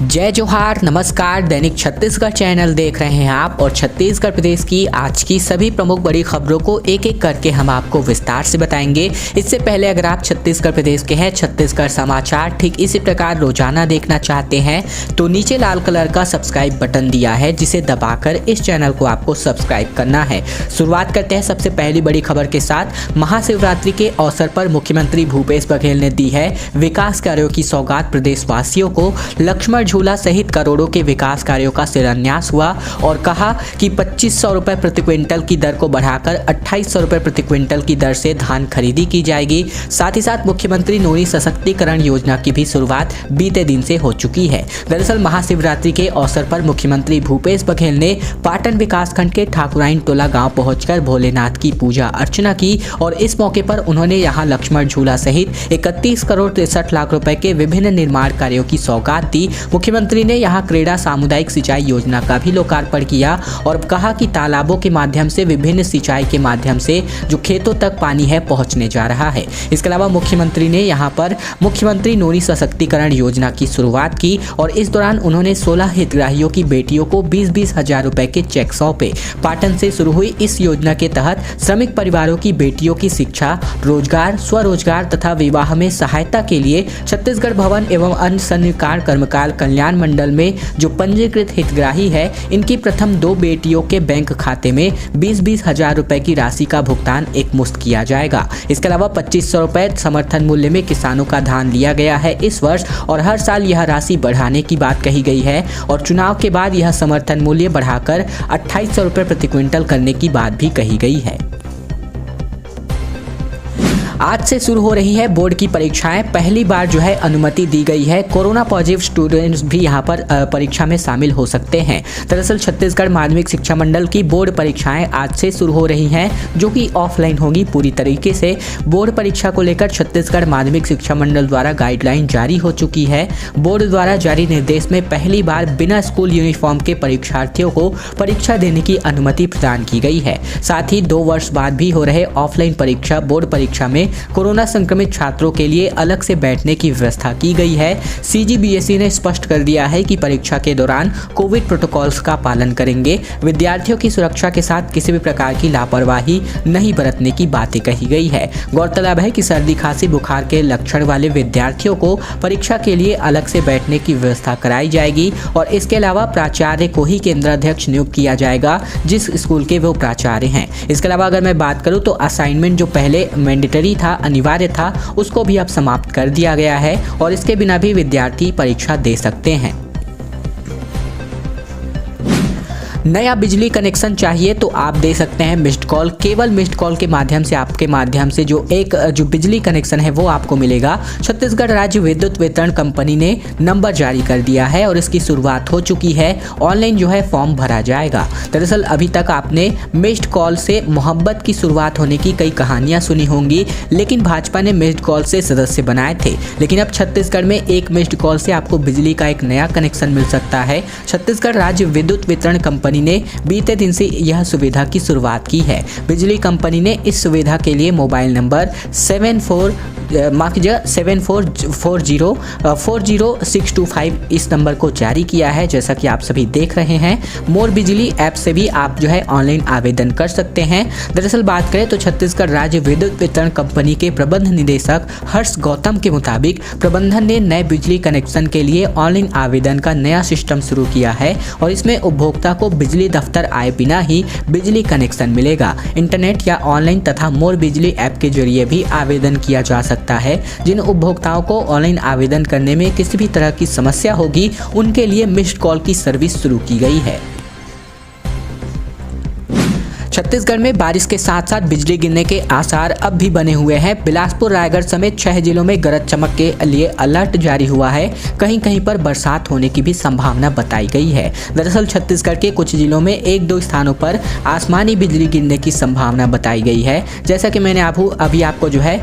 जय जोहार, नमस्कार। दैनिक छत्तीसगढ़ चैनल देख रहे हैं आप और छत्तीसगढ़ प्रदेश की आज की सभी प्रमुख बड़ी खबरों को एक एक करके हम आपको विस्तार से बताएंगे। इससे पहले अगर आप छत्तीसगढ़ प्रदेश के हैं, छत्तीसगढ़ समाचार ठीक इसी प्रकार रोजाना देखना चाहते हैं तो नीचे लाल कलर का सब्सक्राइब बटन दिया है, जिसे दबाकर इस चैनल को आपको सब्सक्राइब करना है। शुरुआत करते हैं सबसे पहली बड़ी खबर के साथ। महाशिवरात्रि के अवसर पर मुख्यमंत्री भूपेश बघेल ने दी है विकास कार्यों की सौगात प्रदेशवासियों को। लक्ष्मण झूला सहित करोड़ों के विकास कार्यों का शिलान्यास हुआ और कहा कि 2500 रुपए प्रति क्विंटल की दर को बढ़ाकर 2800 रुपए प्रति क्विंटल की दर से धान खरीदी की जाएगी। साथ ही साथ मुख्यमंत्री नोनी सशक्तिकरण योजना की भी शुरुआत बीते दिन से हो चुकी है। दरअसल महाशिवरात्रि के अवसर पर मुख्यमंत्री भूपेश बघेल ने पाटन विकासखंड के ठाकुराइन टोला गांव पहुंचकर भोलेनाथ की पूजा अर्चना की और इस मौके पर उन्होंने यहां लक्ष्मण झूला सहित 31 करोड़ 63 लाख रुपए के विभिन्न निर्माण कार्यों की सौगात दी। मुख्यमंत्री ने यहां क्रेडा सामुदायिक सिंचाई योजना का भी लोकार्पण किया और कहा कि तालाबों के माध्यम से विभिन्न सिंचाई के माध्यम से जो खेतों तक पानी है पहुंचने जा रहा है। इसके अलावा मुख्यमंत्री ने यहां पर मुख्यमंत्री नोनी सशक्तिकरण योजना की शुरुआत की और इस दौरान उन्होंने 16 हितग्राहियों की बेटियों को 20-20 हजार रुपए के चेक सौंपे। पाटन से शुरू हुई इस योजना के तहत श्रमिक परिवारों की बेटियों की शिक्षा, रोजगार, स्वरोजगार तथा विवाह में सहायता के लिए छत्तीसगढ़ भवन एवं अन्य संविकार कर्मकार कल्याण मंडल में जो पंजीकृत हितग्राही है, इनकी प्रथम 2 बेटियों के बैंक खाते में 20-20 हजार रुपए की राशि का भुगतान एक मुश्त किया जाएगा। इसके अलावा 2500 रुपए समर्थन मूल्य में किसानों का धान लिया गया है इस वर्ष और हर साल यह राशि बढ़ाने की बात कही गई है और चुनाव के बाद यह समर्थन मूल्य बढ़ाकर 2800 रुपए प्रति क्विंटल करने की बात भी कही गई है। आज से शुरू हो रही है बोर्ड की परीक्षाएं। पहली बार जो है अनुमति दी गई है। कोरोना पॉजिटिव स्टूडेंट्स भी यहां पर परीक्षा में शामिल हो सकते हैं। दरअसल छत्तीसगढ़ माध्यमिक शिक्षा मंडल की बोर्ड परीक्षाएं आज से शुरू हो रही हैं, जो कि ऑफलाइन होगी पूरी तरीके से। बोर्ड परीक्षा को लेकर छत्तीसगढ़ माध्यमिक शिक्षा मंडल द्वारा गाइडलाइन जारी हो चुकी है। बोर्ड द्वारा जारी निर्देश में पहली बार बिना स्कूल यूनिफॉर्म के परीक्षार्थियों को परीक्षा देने की अनुमति प्रदान की गई है। साथ ही 2 वर्ष बाद भी हो रहे ऑफलाइन परीक्षा बोर्ड परीक्षा में कोरोना संक्रमित छात्रों के लिए अलग से बैठने की व्यवस्था की गई है। सीजीबीएसई ने स्पष्ट कर दिया है कि परीक्षा के दौरान कोविड प्रोटोकॉल्स का पालन करेंगे। विद्यार्थियों की सुरक्षा के साथ किसी भी प्रकार की लापरवाही नहीं बरतने की बातें कही गई है। गौरतलब है कि सर्दी, खांसी, बुखार के लक्षण वाले विद्यार्थियों को परीक्षा के लिए अलग से बैठने की व्यवस्था कराई जाएगी और इसके अलावा प्राचार्य को ही केंद्राध्यक्ष नियुक्त किया जाएगा जिस स्कूल के वो प्राचार्य हैं। इसके अलावा अगर मैं बात करूं तो असाइनमेंट जो पहले मैंडेटरी था, अनिवार्य था, उसको भी अब समाप्त कर दिया गया है और इसके बिना भी विद्यार्थी परीक्षा दे सकते हैं। नया बिजली कनेक्शन चाहिए तो आप दे सकते हैं मिस्ड कॉल। केवल मिस्ड कॉल के माध्यम से आपके माध्यम से जो बिजली कनेक्शन है वो आपको मिलेगा। छत्तीसगढ़ राज्य विद्युत वितरण कंपनी ने नंबर जारी कर दिया है और इसकी शुरुआत हो चुकी है। ऑनलाइन जो है फॉर्म भरा जाएगा। दरअसल अभी तक आपने मिस्ड कॉल से मोहब्बत की शुरुआत होने की कई कहानियां सुनी होंगी, लेकिन भाजपा ने मिस्ड कॉल से सदस्य बनाए थे। लेकिन अब छत्तीसगढ़ में एक मिस्ड कॉल से आपको बिजली का एक नया कनेक्शन मिल सकता है। छत्तीसगढ़ राज्य विद्युत वितरण कंपनी ने बीते दिन से यह सुविधा की शुरुआत की है। बिजली कंपनी ने इस सुविधा के लिए मोबाइल नंबर 7440 इस नंबर को जारी किया है। जैसा कि आप सभी देख रहे हैं, मोर बिजली ऐप से भी आप जो है ऑनलाइन आवेदन कर सकते हैं। दरअसल बात करें तो छत्तीसगढ़ राज्य विद्युत वितरण कंपनी के प्रबंध निदेशक हर्ष गौतम के मुताबिक प्रबंधन ने नए बिजली कनेक्शन के लिए ऑनलाइन आवेदन का नया सिस्टम शुरू किया है और इसमें उपभोक्ता को बिजली दफ्तर आए बिना ही बिजली कनेक्शन मिलेगा। इंटरनेट या ऑनलाइन तथा मोर बिजली ऐप के जरिए भी आवेदन किया जा सकता है। जिन उपभोक्ताओं को ऑनलाइन आवेदन करने में किसी भी तरह की समस्या होगी, उनके लिए मिस्ड कॉल की सर्विस शुरू की गई है। छत्तीसगढ़ में बारिश के साथ साथ बिजली गिरने के आसार अब भी बने हुए हैं। बिलासपुर, रायगढ़ समेत 6 जिलों में गरज चमक के लिए अलर्ट जारी हुआ है। कहीं कहीं पर बरसात होने की भी संभावना बताई गई है। दरअसल छत्तीसगढ़ के कुछ जिलों में 1-2 स्थानों पर आसमानी बिजली गिरने की संभावना बताई गई है। जैसा कि मैंने अभी आपको जो है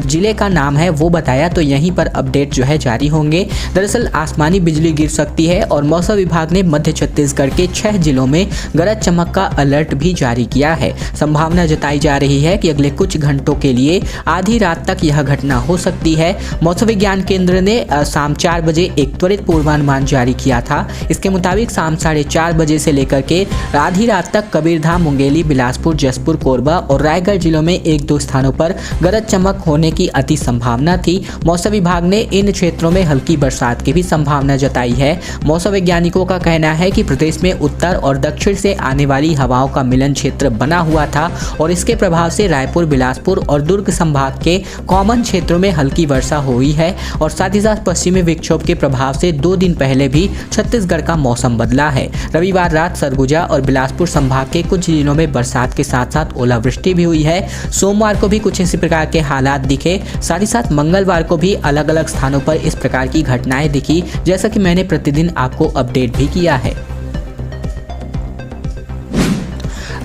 जिले का नाम है वो बताया, तो यहीं पर अपडेट जो है जारी होंगे। दरअसल आसमानी बिजली गिर सकती है और मौसम विभाग ने मध्य छत्तीसगढ़ के 6 जिलों में गरज चमक का अलर्ट भी भी जारी किया है। संभावना जताई जा रही है कि अगले कुछ घंटों के लिए आधी रात तक यह घटना हो सकती है। मौसम विज्ञान केंद्र ने शाम 4 बजे एक त्वरित पूर्वानुमान जारी किया था। इसके मुताबिक शाम 4:30 बजे से लेकर के आधी रात तक कबीरधाम, मुंगेली, बिलासपुर, जसपुर, कोरबा और रायगढ़ जिलों में 1-2 स्थानों पर गरज चमक होने की अति संभावना थी। मौसम विभाग ने इन क्षेत्रों में हल्की बरसात की भी संभावना जताई है। मौसम वैज्ञानिकों का कहना है कि प्रदेश में उत्तर और दक्षिण से आने वाली हवाओं का मिलन क्षेत्र बना हुआ था और इसके प्रभाव से रायपुर, बिलासपुर और दुर्ग संभाग के कॉमन क्षेत्रों में हल्की वर्षा हुई है और साथ ही साथ पश्चिमी विक्षोभ के प्रभाव से 2 दिन पहले भी छत्तीसगढ़ का मौसम बदला है। रविवार रात सरगुजा और बिलासपुर संभाग के कुछ जिलों में बरसात के साथ साथ ओलावृष्टि भी हुई है। सोमवार को भी कुछ इसी प्रकार के हालात दिखे। साथ ही साथ मंगलवार को भी अलग अलग स्थानों पर इस प्रकार की घटनाएं दिखी, जैसा कि मैंने प्रतिदिन आपको अपडेट भी किया है।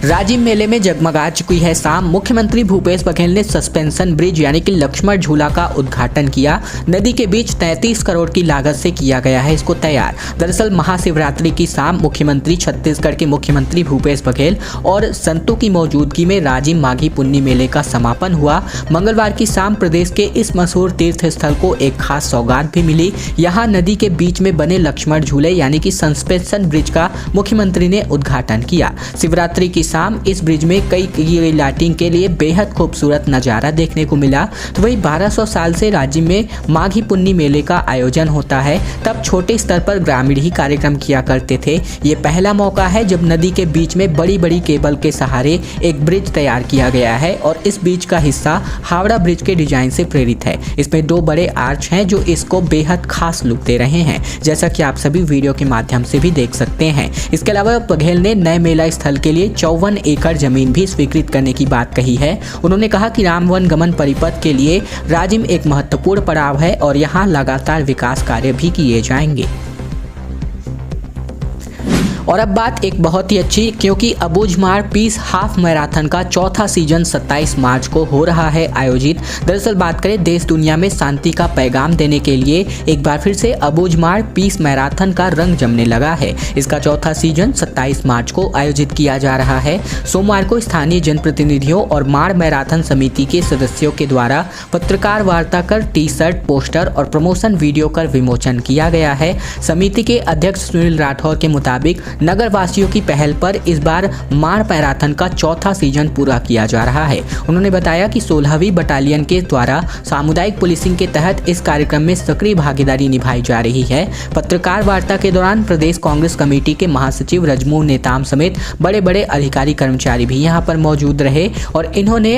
राजिम मेले में जगमगा चुकी है शाम। मुख्यमंत्री भूपेश बघेल ने सस्पेंशन ब्रिज यानी कि लक्ष्मण झूला का उद्घाटन किया। नदी के बीच 33 करोड़ की लागत से किया गया है इसको तैयार। दरअसल महाशिवरात्रि की शाम मुख्यमंत्री छत्तीसगढ़ के मुख्यमंत्री भूपेश बघेल और संतों की मौजूदगी में राजिम माघी पुन्नी मेले का समापन हुआ। मंगलवार की शाम प्रदेश के इस मशहूर तीर्थ स्थल को एक खास सौगात भी मिली। यहाँ नदी के बीच में बने लक्ष्मण झूले यानी कि सस्पेंशन ब्रिज का मुख्यमंत्री ने उद्घाटन किया। शिवरात्रि की शाम इस ब्रिज में कई लाइटिंग के लिए बेहद खूबसूरत नज़ारा देखने को मिला। तो वही 1200 साल से राज्य में माघी पुन्नी मेले का आयोजन होता है। तब छोटे स्तर पर ग्रामीण ही कार्यक्रम किया करते थे। ये पहला मौका है जब नदी के बीच में बड़ी बड़ी केबल के सहारे एक ब्रिज तैयार किया गया है और इस ब्रिज का हिस्सा हावड़ा ब्रिज के डिजाइन से प्रेरित है। इसमें 2 बड़े आर्च हैं जो इसको बेहद खास लुक दे रहे हैं, जैसा कि आप सभी वीडियो के माध्यम से भी देख सकते हैं। इसके अलावा बघेल ने नए मेला स्थल के लिए 54 एकड़ जमीन भी स्वीकृत करने की बात कही है। उन्होंने कहा कि राम वन गमन परिपथ के लिए राजिम एक महत्वपूर्ण पड़ाव है और यहाँ लगातार विकास कार्य भी किए जाएंगे। और अब बात एक बहुत ही अच्छी, क्योंकि अबूझमाड़ पीस हाफ मैराथन का चौथा सीजन 27 मार्च को हो रहा है आयोजित। दरअसल बात करें देश दुनिया में शांति का पैगाम देने के लिए एक बार फिर से अबूझमाड़ पीस मैराथन का रंग जमने लगा है। इसका चौथा सीजन 27 मार्च को आयोजित किया जा रहा है। सोमवार को स्थानीय जनप्रतिनिधियों और माड़ मैराथन समिति के सदस्यों के द्वारा पत्रकार वार्ता कर टी-शर्ट, पोस्टर और प्रमोशन वीडियो का विमोचन किया गया है। समिति के अध्यक्ष सुनील राठौर के मुताबिक नगर वासियों की पहल पर इस बार माड़ मैराथन का चौथा सीजन पूरा किया जा रहा है। उन्होंने बताया कि 16वीं बटालियन के द्वारा सामुदायिक पुलिसिंग के तहत इस कार्यक्रम में सक्रिय भागीदारी निभाई जा रही है। पत्रकार वार्ता के दौरान प्रदेश कांग्रेस कमेटी के महासचिव रजमू नेताम समेत बड़े बड़े अधिकारी कर्मचारी भी यहां पर मौजूद रहे और इन्होंने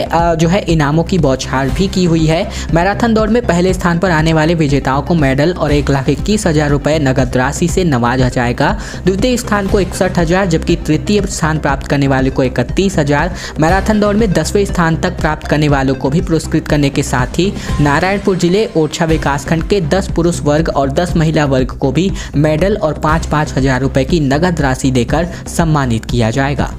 इनामों की बौछार भी की हुई है। मैराथन दौड़ में पहले स्थान पर आने वाले विजेताओं को मेडल और 1,21,000 रुपए नगद राशि से नवाजा जाएगा। द्वितीय स्थान को 61,000 जबकि तृतीय स्थान प्राप्त करने वाले को 31,000। मैराथन दौड़ में 10वें स्थान तक प्राप्त करने वालों को भी पुरस्कृत करने के साथ ही नारायणपुर जिले ओरछा विकासखंड के 10 पुरुष वर्ग और 10 महिला वर्ग को भी मेडल और 5-5 हजार रुपए की नगद राशि देकर सम्मानित किया जाएगा।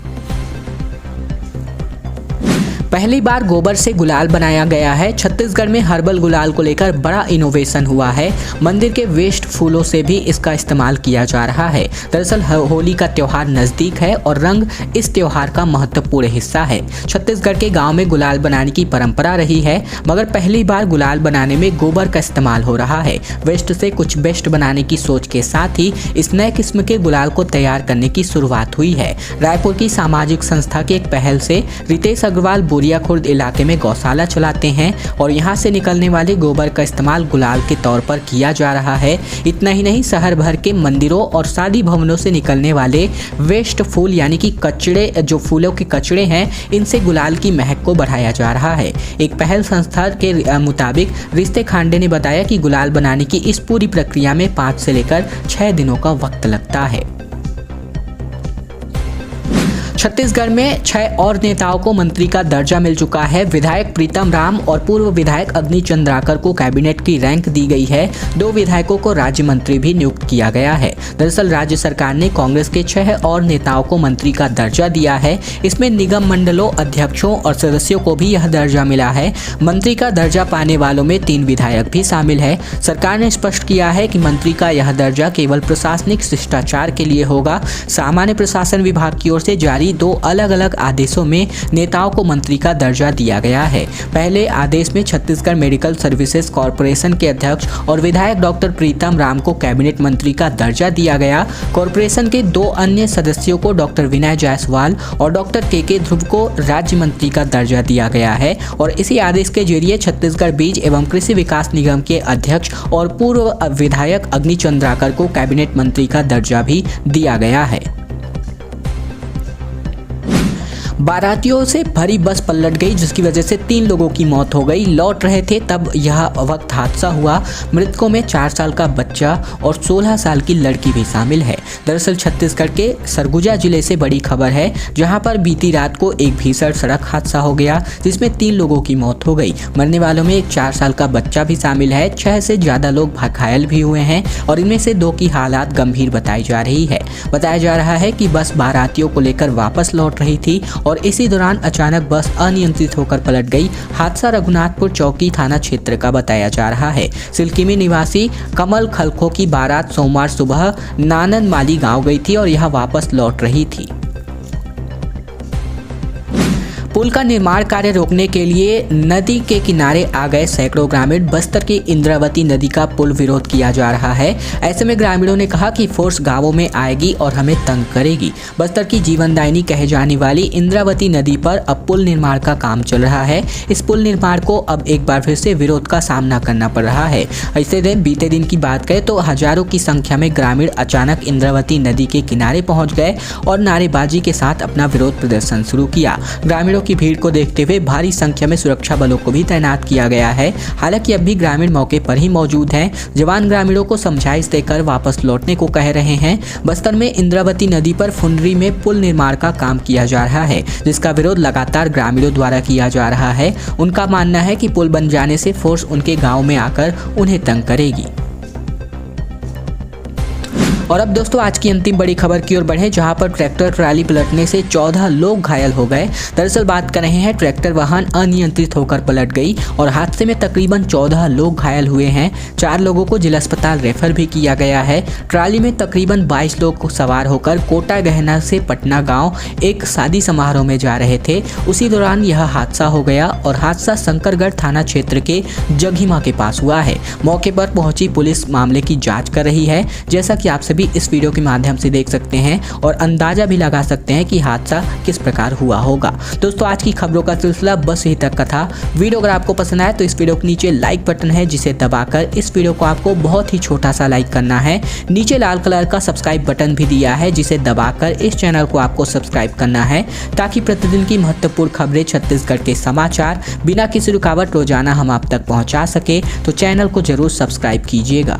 पहली बार गोबर से गुलाल बनाया गया है। छत्तीसगढ़ में हर्बल गुलाल को लेकर बड़ा इनोवेशन हुआ है। मंदिर के वेस्ट फूलों से भी इसका इस्तेमाल किया जा रहा है। दरअसल होली का त्योहार नजदीक है और रंग इस त्योहार का महत्वपूर्ण हिस्सा है। छत्तीसगढ़ के गांव में गुलाल बनाने की परंपरा रही है, मगर पहली बार गुलाल बनाने में गोबर का इस्तेमाल हो रहा है। वेस्ट से कुछ बेस्ट बनाने की सोच के साथ ही इस नए किस्म के गुलाल को तैयार करने की शुरुआत हुई है। रायपुर की सामाजिक संस्था की एक पहल से रितेश अग्रवाल बोरिया खुर्द इलाके में गौशाला चलाते हैं और यहां से निकलने वाले गोबर का इस्तेमाल गुलाल के तौर पर किया जा रहा है। इतना ही नहीं, शहर भर के मंदिरों और शादी भवनों से निकलने वाले वेस्ट फूल यानी कि कचड़े, जो फूलों के कचड़े हैं, इनसे गुलाल की महक को बढ़ाया जा रहा है। एक पहल संस्था के मुताबिक रिश्ते खांडे ने बताया कि गुलाल बनाने की इस पूरी प्रक्रिया में 5 से लेकर 6 दिनों का वक्त लगता है। छत्तीसगढ़ में 6 और नेताओं को मंत्री का दर्जा मिल चुका है। विधायक प्रीतम राम और पूर्व विधायक अग्नि चंद्राकर को कैबिनेट की रैंक दी गई है। 2 विधायकों को राज्य मंत्री भी नियुक्त किया गया है। दरअसल राज्य सरकार ने कांग्रेस के 6 और नेताओं को मंत्री का दर्जा दिया है। इसमें निगम मंडलों, अध्यक्षों और सदस्यों को भी यह दर्जा मिला है। मंत्री का दर्जा पाने वालों में 3 विधायक भी शामिल है। सरकार ने स्पष्ट किया है कि मंत्री का यह दर्जा केवल प्रशासनिक शिष्टाचार के लिए होगा। सामान्य प्रशासन विभाग की ओर से जारी जारी 2 अलग-अलग आदेशों में नेताओं को मंत्री का दर्जा दिया गया है। पहले आदेश में छत्तीसगढ़ मेडिकल सर्विसेज कॉर्पोरेशन के अध्यक्ष और विधायक डॉक्टर प्रीतम राम को कैबिनेट मंत्री का दर्जा दिया गया। कॉर्पोरेशन के 2 अन्य सदस्यों को डॉक्टर विनय जायसवाल और डॉक्टर के ध्रुव को राज्य मंत्री का दर्जा दिया गया है और इसी आदेश के जरिए छत्तीसगढ़ बीज एवं कृषि विकास निगम के अध्यक्ष और पूर्व विधायक अग्नि चंद्राकर को कैबिनेट मंत्री का दर्जा भी दिया गया है। बारातियों से भरी बस पलट गई, जिसकी वजह से 3 लोगों की मौत हो गई। लौट रहे थे तब यह वक्त हादसा हुआ। मृतकों में 4 साल का बच्चा और 16 साल की लड़की भी शामिल है। दरअसल छत्तीसगढ़ के सरगुजा जिले से बड़ी खबर है, जहां पर बीती रात को एक भीषण सड़क हादसा हो गया, जिसमें 3 लोगों की मौत हो गई। मरने वालों में एक 4 साल का बच्चा भी शामिल है। 6 से ज्यादा लोग घायल भी हुए हैं और इनमें से 2 की हालात गंभीर बताई जा रही है। बताया जा रहा है कि बस बारातियों को लेकर वापस लौट रही थी और इसी दौरान अचानक बस अनियंत्रित होकर पलट गई। हादसा रघुनाथपुर चौकी थाना क्षेत्र का बताया जा रहा है। सिलकिमी निवासी कमल खलखो की बारात सोमवार सुबह नानन माली गांव गई थी और यहां वापस लौट रही थी। पुल का निर्माण कार्य रोकने के लिए नदी के किनारे आ गए सैकड़ों ग्रामीण। बस्तर की इंद्रावती नदी का पुल विरोध किया जा रहा है। ऐसे में ग्रामीणों ने कहा कि फोर्स गांवों में आएगी और हमें तंग करेगी। बस्तर की जीवनदायिनी कहे जाने वाली इंद्रावती नदी पर अब पुल निर्माण का काम चल रहा है। इस पुल निर्माण को अब एक बार फिर से विरोध का सामना करना पड़ रहा है। ऐसे दिन बीते दिन की बात करें तो हजारों की संख्या में ग्रामीण अचानक इंद्रावती नदी के किनारे पहुंच गए और नारेबाजी के साथ अपना विरोध प्रदर्शन शुरू किया। ग्रामीणों की भीड़ को देखते हुए भारी संख्या में सुरक्षा बलों को भी तैनात किया गया है। हालांकि अब भी ग्रामीण मौके पर ही मौजूद हैं। जवान ग्रामीणों को समझाइश देकर वापस लौटने को कह रहे हैं। बस्तर में इंद्रावती नदी पर फुंडरी में पुल निर्माण का काम किया जा रहा है, जिसका विरोध लगातार ग्रामीणों द्वारा किया जा रहा है। उनका मानना है कि पुल बन जाने से फोर्स उनके गाँव में आकर उन्हें तंग करेगी। और अब दोस्तों आज की अंतिम बड़ी खबर की ओर बढ़े, जहां पर ट्रैक्टर ट्राली पलटने से 14 लोग घायल हो गए। दरअसल बात कर रहे हैं ट्रैक्टर वाहन अनियंत्रित होकर पलट गई और हादसे में तकरीबन 14 लोग घायल हुए हैं। 4 लोगों को जिला अस्पताल रेफर भी किया गया है। ट्राली में तकरीबन 22 लोग सवार होकर कोटा गहना से पटना गाँव एक शादी समारोह में जा रहे थे। उसी दौरान यह हादसा हो गया और हादसा शंकरगढ़ थाना क्षेत्र के जघिमा के पास हुआ है। मौके पर पहुंची पुलिस मामले की जाँच कर रही है। जैसा कि आप भी इस वीडियो के माध्यम से देख सकते हैं और अंदाजा भी लगा सकते हैं कि हादसा किस प्रकार हुआ होगा। दोस्तों आज की खबरों का सिलसिला बस यहीं तक का था। वीडियो अगर आपको पसंद आए तो इस वीडियो के नीचे लाइक बटन है, जिसे दबाकर इस वीडियो को आपको बहुत ही छोटा सा लाइक करना है। नीचे लाल कलर का सब्सक्राइब बटन भी दिया है, जिसे दबाकर इस चैनल को आपको सब्सक्राइब करना है, ताकि प्रतिदिन की महत्वपूर्ण खबरें, छत्तीसगढ़ के समाचार बिना किसी रुकावट रोजाना हम आप तक पहुँचा सके। तो चैनल को जरूर सब्सक्राइब कीजिएगा।